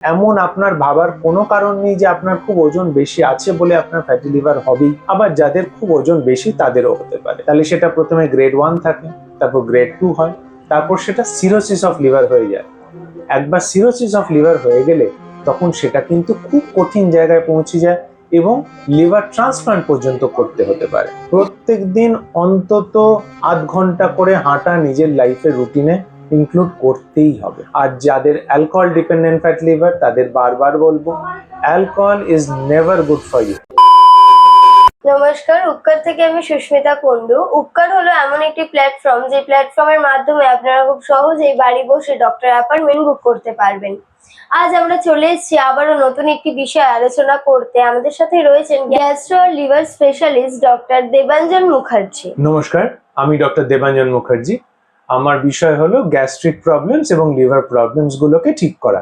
এমন আপনার ভাবার কোনো কারণ নেই যে আপনার খুব ওজন বেশি আছে বলে আপনার ফ্যাটি লিভার হবেই। আবার যাদের খুব ওজন বেশি তাদেরও হতে পারে। তাহলে সেটা প্রথমে গ্রেড 1 থাকে, তারপর গ্রেড 2 হয়, তারপর সেটা সিরোসিস অফ লিভার হয়ে যায়। একবার সিরোসিস অফ লিভার হয়ে গেলে তখন সেটা কিন্তু খুব কঠিন জায়গায় পৌঁছে যায় এবং লিভার ট্রান্সপ্লান্ট পর্যন্ত করতে হতে পারে। প্রত্যেক দিন অন্তত আধ ঘন্টা করে হাঁটা নিজের লাইফের রুটিনে ইনক্লুড করতেই হবে। আর যাদের অ্যালকোহল ডিপেন্ডেন্ট ফ্যাট লিভার তাদের বারবার বলবো, alcohol is never good for you. নমস্কার, উপকার থেকে আমি সুস্মিতা কুন্ডু। উপকার হলো এমন একটি প্ল্যাটফর্ম যে প্ল্যাটফর্মের মাধ্যমে আপনারা খুব সহজেই বাড়ি বসে ডক্টর অ্যাপয়েন্টমেন্ট বুক করতে পারবেন। আজ আমরা চলে এসেছি আবারও নতুন একটি বিষয় আলোচনা করতে। আমাদের সাথে রয়েছেন গ্যাস্ট্রো আর liver specialist doctor Debanjan Mukherjee. নমস্কার, আমি ডক্টর দেবাঞ্জন মুখার্জি। আমার বিষয় হলো গ্যাস্ট্রিক প্রবলেমস এবং লিভার প্রবলেমস গুলোকে ঠিক করা,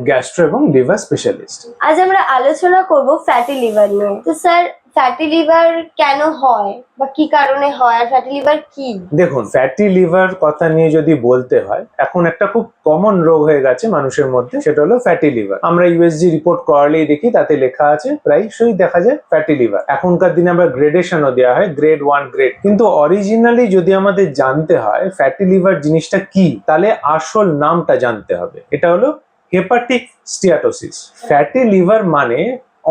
গ্যাস্ট্রো এবং লিভার স্পেশালিস্ট। আজ আমরা আলোচনা করব ফ্যাটি লিভার নিয়ে। তো স্যার, ফ্যাটি লিভার কেন হয় বা কি কারণে হয়, আর ফ্যাটি লিভার কি? দেখুন, ফ্যাটি লিভার কথা নিয়ে যদি বলতে হয়, এখন একটা খুব কমন রোগ হয়ে গেছে মানুষের মধ্যে, সেটা হলো ফ্যাটি লিভার। আমরা ইউএসজি রিপোর্ট করালেই দেখি তাতে লেখা আছে, প্রায়শই দেখা যায় ফ্যাটি লিভার। এখনকার দিনে আবার গ্রেডেশনও দেওয়া হয়, গ্রেড 1 গ্রেড। কিন্তু অরিজিনালি যদি আমাদের জানতে হয় ফ্যাটি লিভার জিনিসটা কি, তাহলে আসল নামটা জানতে হবে। এটা হলো হেপাটিক স্টিয়াটোসিস। ফ্যাটি লিভার মানে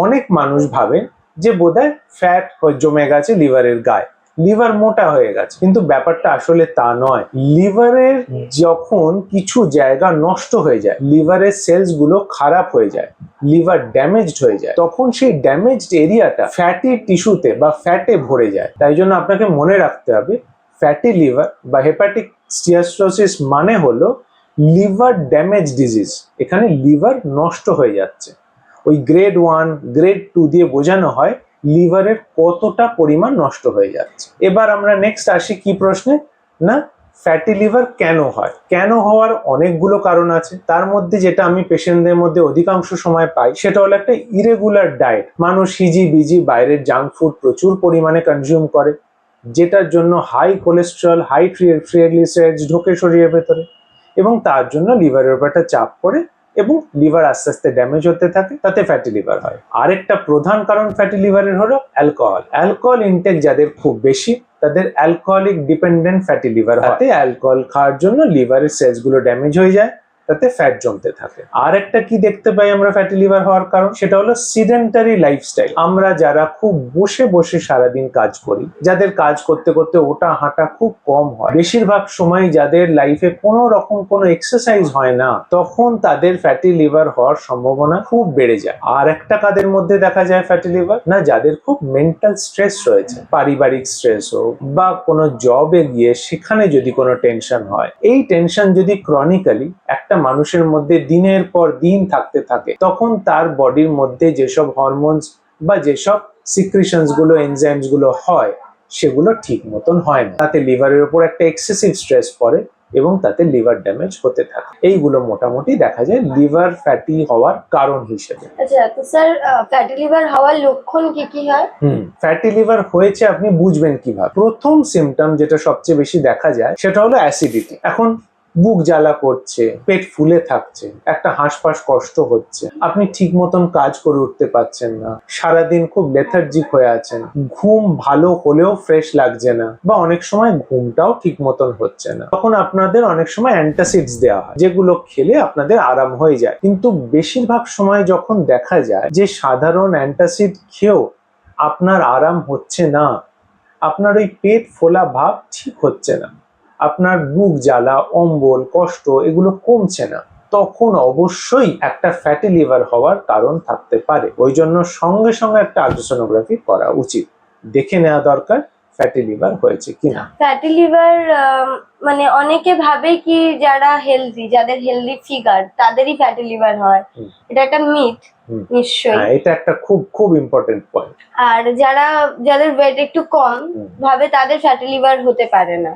অনেক মানুষ ভাবে যে বোধহয় ফ্যাট জমে গেছে লিভারের গায়ে, লিভার মোটা হয়ে গেছে, কিন্তু ব্যাপারটা আসলে তা নয়। লিভারের যখন কিছু জায়গা নষ্ট হয়ে যায়, লিভারের সেলস গুলো খারাপ হয়ে যায়, লিভার ড্যামেজড হয়ে যায়, তখন সেই ড্যামেজড এরিয়াটা ফ্যাটি টিস্যুতে বা ফ্যাটে ভরে যায়। তাই জন্য আপনাকে মনে রাখতে হবে, ফ্যাটি লিভার বা হেপাটিক স্টিয়াটোসিস মানে হলো লিভার ড্যামেজ ডিজিজ। এখানে লিভার নষ্ট হয়ে যাচ্ছে। ওই গ্রেড 1 গ্রেড 2 দিয়ে বোঝানো হয় লিভারের কতটা পরিমাণ নষ্ট হয়ে যাচ্ছে। এবার আমরা নেক্সট আসি কি প্রশ্নে, না ফ্যাটি লিভার কেন হয়। কেন হওয়ার অনেকগুলো কারণ আছে। তার মধ্যে যেটা আমি পেশেন্টদের মধ্যে অধিকাংশ সময় পাই সেটা হলো একটা ইরেগুলার ডায়েট। মানুষ হিজি বিজি বাইরের জাঙ্ক ফুড প্রচুর পরিমাণে কনজিউম করে, যেটার জন্য হাই কোলেস্টেরল, হাই ট্রাইগ্লিসারাইডস ঢোকে শরীরের ভেতরে এবং তার জন্য লিভারের উপর একটা চাপ পড়ে এবং লিভার আস্তে আস্তে ড্যামেজ হতে থাকে, তাতে ফ্যাটি লিভার হয়। আরেকটা প্রধান কারণ ফ্যাটি লিভারের হলো অ্যালকোহল। অ্যালকোহল ইনটেক যাদের খুব বেশি তাদের অ্যালকোহলিক ডিপেন্ডেন্ট ফ্যাটি লিভার হয়। তাতে অ্যালকোহল খাওয়ার জন্য লিভারের সেলস গুলো ড্যামেজ হয়ে যায়, তাতে ফ্যাট জমতে থাকে। আর একটা কি দেখতে পাই আমরা ফ্যাটি লিভার হওয়ার কারণ, সেটা হলো সিডেন্টারি লাইফস্টাইল। আমরা যারা খুব বসে বসে সারাদিন কাজ করি, যাদের কাজ করতে করতে ওটা হাঁটা খুব কম হয়, বেশিরভাগ সময় যাদের লাইফে কোনো রকম কোনো এক্সারসাইজ হয় না, তখন তাদের ফ্যাটি লিভার হওয়ার সম্ভাবনা খুব বেড়ে যায়। আর একটা কাদের মধ্যে দেখা যায় ফ্যাটি লিভার, না যাদের খুব মেন্টাল স্ট্রেস রয়েছে, পারিবারিক স্ট্রেস হোক বা কোনো জবে গিয়ে সেখানে যদি কোনো টেনশন হয়, এই টেনশন যদি ক্রনিক্যালি একটা মানুষের মধ্যে দিনের পর দিন থাকতে থাকে, তখন তার বডির মধ্যে যেসব হরমোনস বা যেসব সিক্রিশনস গুলো, এনজাইমস গুলো হয়, সেগুলো ঠিক মতন হয় না। তাতে লিভারের উপর একটা এক্সেসিভ স্ট্রেস পড়ে এবং তাতে লিভার ড্যামেজ হতে থাকে। এইগুলো মোটামুটি দেখা যায় লিভার ফ্যাটি হওয়ার কারণ হিসেবে। আচ্ছা, তো স্যার, ফ্যাটি লিভার হওয়ার লক্ষণ কি কি হয়? ফ্যাটি লিভার হয়েছে আপনি বুঝবেন কিভাবে? প্রথম সিমটম যেটা সবচেয়ে বেশি দেখা যায় সেটা হলো অ্যাসিডিটি। এখন বুক জ্বালা করছে, পেট ফুলে থাকছে, একটা হাঁসফাঁস কষ্ট হচ্ছে, আপনি ঠিক মতন কাজ করে উঠতে পারছেন না, সারাদিন খুব লেথার্জিক হয়ে আছেন, ঘুম ভালো হলেও ফ্রেশ লাগছে না, বা অনেক সময় ঘুমটাও ঠিক মতন হচ্ছে না, তখন আপনাদের অনেক সময় অ্যান্টাসিডস দেওয়া হয়, যেগুলো খেলে আপনাদের আরাম হয়ে যায়। কিন্তু বেশিরভাগ সময় যখন দেখা যায় যে সাধারণ অ্যান্টাসিড খেয়েও আপনার আরাম হচ্ছে না, আপনার ওই পেট ফোলা ভাব ঠিক হচ্ছে না, আপনার বুক জ্বালা, অম্বল, কষ্ট এগুলো কমছে না, তখন অবশ্যই একটা ফ্যাটি লিভার হওয়ার কারণ থাকতে পারে। ওই জন্য সঙ্গে সঙ্গে একটা আল্ট্রাসোনোগ্রাফি করা উচিত, দেখে নেওয়া দরকার ফ্যাটি লিভার হয়েছে কিনা। ফ্যাটি লিভার মানে অনেকে ভাবে কি যারা হেলদি, যাদের হেলদি ফিগার তাদেরই ফ্যাটি লিভার হয়। এটা একটা মিথ নিশ্চয়ই। এটা একটা খুব খুব ইম্পর্টেন্ট পয়েন্ট। আর যাদের ওয়েট একটু কম ভাবে তাদের ফ্যাটি লিভার হতে পারে না।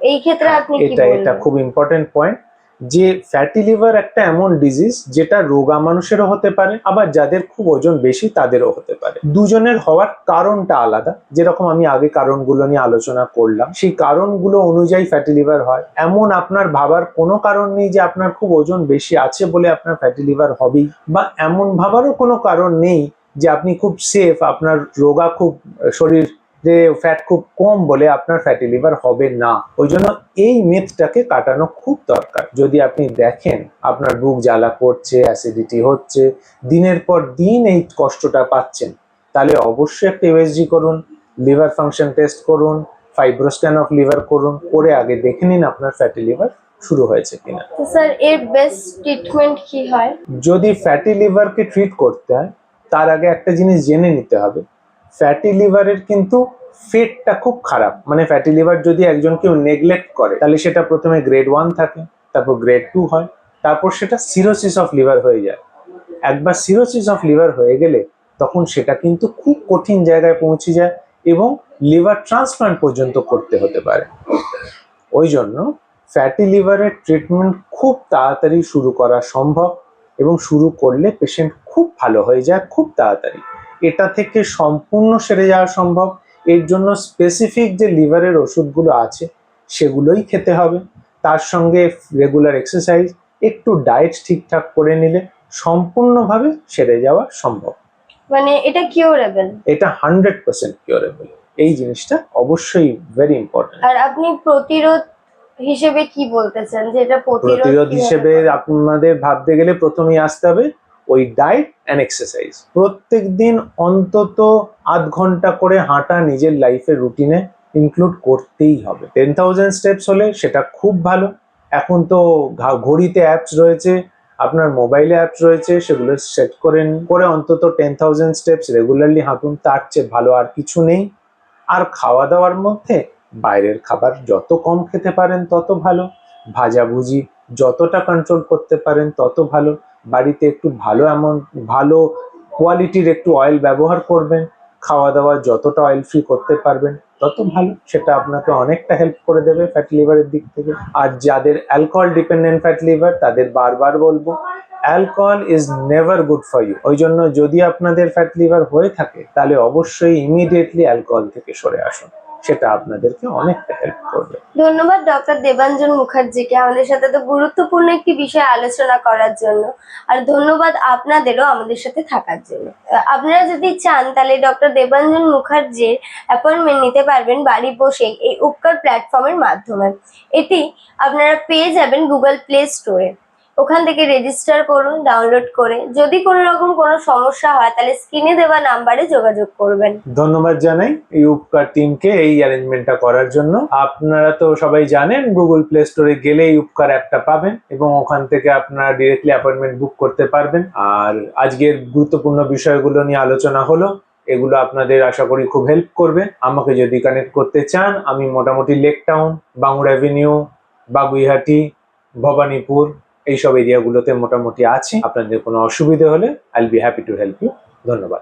এই ক্ষেত্রে আপনি কি বলবেন? এটা খুব ইম্পর্টেন্ট পয়েন্ট। যে ফ্যাটি লিভার একটা এমন ডিজিজ যেটা রোগা মানুষেরও হতে পারে, আবার যাদের খুব ওজন বেশি তাদেরও হতে পারে। দুজনের হওয়ার কারণটা আলাদা, যেরকম আমি আগে কারণগুলো নিয়ে আলোচনা করলাম, সেই কারণগুলো অনুযায়ী ফ্যাটি লিভার হয়। এমন আপনার ভাবার কোনো কারণ নেই যে আপনার খুব ওজন বেশি আছে বলে আপনার ফ্যাটি লিভার হবেই, বা এমন ভাবারও কোনো কারণ নেই যে আপনি খুব সেফ, আপনার রোগা খুব শরীর যে ফ্যাট খুব কম বলে আপনার ফ্যাটি লিভার হবে না। ওই জন্য এই মিথটাকে কাটানো খুব দরকার। যদি আপনি দেখেন আপনার বুক জ্বালা করছে, অ্যাসিডিটি হচ্ছে, দিনের পর দিন এই কষ্টটা পাচ্ছেন, তাহলে অবশ্যই একটা ইউএসজি করুন, লিভার ফাংশন টেস্ট করুন, ফাইব্রোস্ক্যান অফ লিভার করুন, করে আগে দেখে নিন আপনার ফ্যাটি লিভার শুরু হয়েছে কিনা। তো স্যার এর বেস্ট ট্রিটমেন্ট কি হয়? যদি ফ্যাটি লিভারকে ট্রিট করতে হয় তার আগে একটা জিনিস জেনে নিতে হবে, ফ্যাটি লিভারের কিন্তু ফেটটা খুব খারাপ। মানে ফ্যাটি লিভার যদি একজন কেউ নেগলেক্ট করে তাহলে সেটা প্রথমে গ্রেড 1 থাকে, তারপর গ্রেড 2 হয়, তারপর সেটা সিরোসিস অফ লিভার হয়ে যায়। একবার সিরোসিস অফ লিভার হয়ে গেলে তখন সেটা কিন্তু খুব কঠিন জায়গায় পৌঁছে যায় এবং লিভার ট্রান্সপ্লান্ট পর্যন্ত করতে হতে পারে। ওই জন্য ফ্যাটি লিভারের ট্রিটমেন্ট খুব তাড়াতাড়ি শুরু করা সম্ভব, এবং শুরু করলে পেশেন্ট খুব ভালো হয়ে যায় খুব তাড়াতাড়ি। এটা থেকে সম্পূর্ণ সেরে যাওয়া সম্ভব। এর জন্য স্পেসিফিক যে লিভারের ওষুধগুলো আছে সেগুলোই খেতে হবে, তার সঙ্গে রেগুলার এক্সারসাইজ, একটু ডায়েট ঠিকঠাক করে নিলে সম্পূর্ণভাবে সেরে যাওয়া সম্ভব। মানে এটা কিউরেবল? এটা 100% কিউরেবল। এই জিনিসটা অবশ্যই ভেরি ইম্পর্টেন্ট। আর আপনি প্রতিরোধ হিসেবে কি বলতেছেন, যে এটা প্রতিরোধ কিভাবে হিসেবে করে? আপনাদের ভাবতে গেলে প্রথমেই আসতে হবে ওই ডায়েট অ্যান্ড এক্সারসাইজ। প্রত্যেক দিন অন্তত আধ ঘন্টা করে হাঁটা নিজের লাইফের রুটিনে ইনক্লুড করতেই হবে। 10,000 স্টেপস হলে সেটা খুব ভালো। এখন তো ঘড়িতে অ্যাপস রয়েছে, আপনার মোবাইলে অ্যাপস রয়েছে, সেগুলো সেট করে নিন, করে অন্তত 10,000 স্টেপস রেগুলারলি হাঁটুন। তার চেয়ে ভালো আর কিছু নেই। আর খাওয়া দাওয়ার মধ্যে বাইরের খাবার যত কম খেতে পারেন তত ভালো, ভাজাভুজি যতটা কন্ট্রোল করতে পারেন তত ভালো। বাড়িতে একটু ভালো কোয়ালিটির একটু অয়েল ব্যবহার করবেন, খাওয়া দাওয়া যতটা অয়েল ফ্রি করতে পারবেন তত ভালো। সেটা আপনাকে অনেকটা হেল্প করে দেবে ফ্যাটি লিভারের দিক থেকে। আর যাদের অ্যালকোহল ডিপেন্ডেন্ট ফ্যাটি লিভার তাদের বারবার বলবো, alcohol is never good for you. ওই জন্য যদি আপনাদের ফ্যাট লিভার হয়ে থাকে তাহলে অবশ্যই ইমিডিয়েটলি অ্যালকোহল থেকে সরে আসুন, সেটা আপনাদেরকে অনেকটা হেল্প করবে। ধন্যবাদ ডক্টর দেবাঞ্জন মুখার্জিকে আমাদের সাথে তো গুরুত্বপূর্ণ একটি বিষয়ে আলোচনা করার জন্য। আর ধন্যবাদ আপনাদেরও আমাদের সাথে থাকার জন্য। আপনারা যদি চান তাহলে ডক্টর দেবাঞ্জন মুখার্জির অ্যাপয়েন্টমেন্ট নিতে পারবেন বাড়ি বসেই এই উপকার প্ল্যাটফর্মের মাধ্যমে। এটি আপনারা পেয়ে যাবেন গুগল প্লে স্টোরে। ওখান থেকে রেজিস্টার করুন ডাউনলোড করে। যদি কোনো রকম কোনো সমস্যা হয় তাহলে স্ক্রিনে দেওয়া নাম্বারে যোগাযোগ করবেন। ধন্যবাদ জানাই এই উপকার টিমকে এই অ্যারেঞ্জমেন্টটা করার জন্য। আপনারা তো সবাই জানেন গুগল প্লে স্টোরে গেলে এই উপকার অ্যাপটা পাবেন এবং ওখান থেকে আপনারা ডিরেক্টলি অ্যাপয়েন্টমেন্ট বুক করতে পারবেন। আর আজকের গুরুত্বপূর্ণ বিষয়গুলো নিয়ে আলোচনা হলো, এগুলো আপনাদের আশা করি খুব হেল্প করবে। আমাকে যদি কানেক্ট করতে চান, আমি মোটামুটি Lake Town, Bangur Avenue, Baguihati, Bhowanipore এইসব এরিয়াগুলোতে মোটামুটি আছি। আপনাদের কোনো অসুবিধে হলে I will be happy to help you. ধন্যবাদ।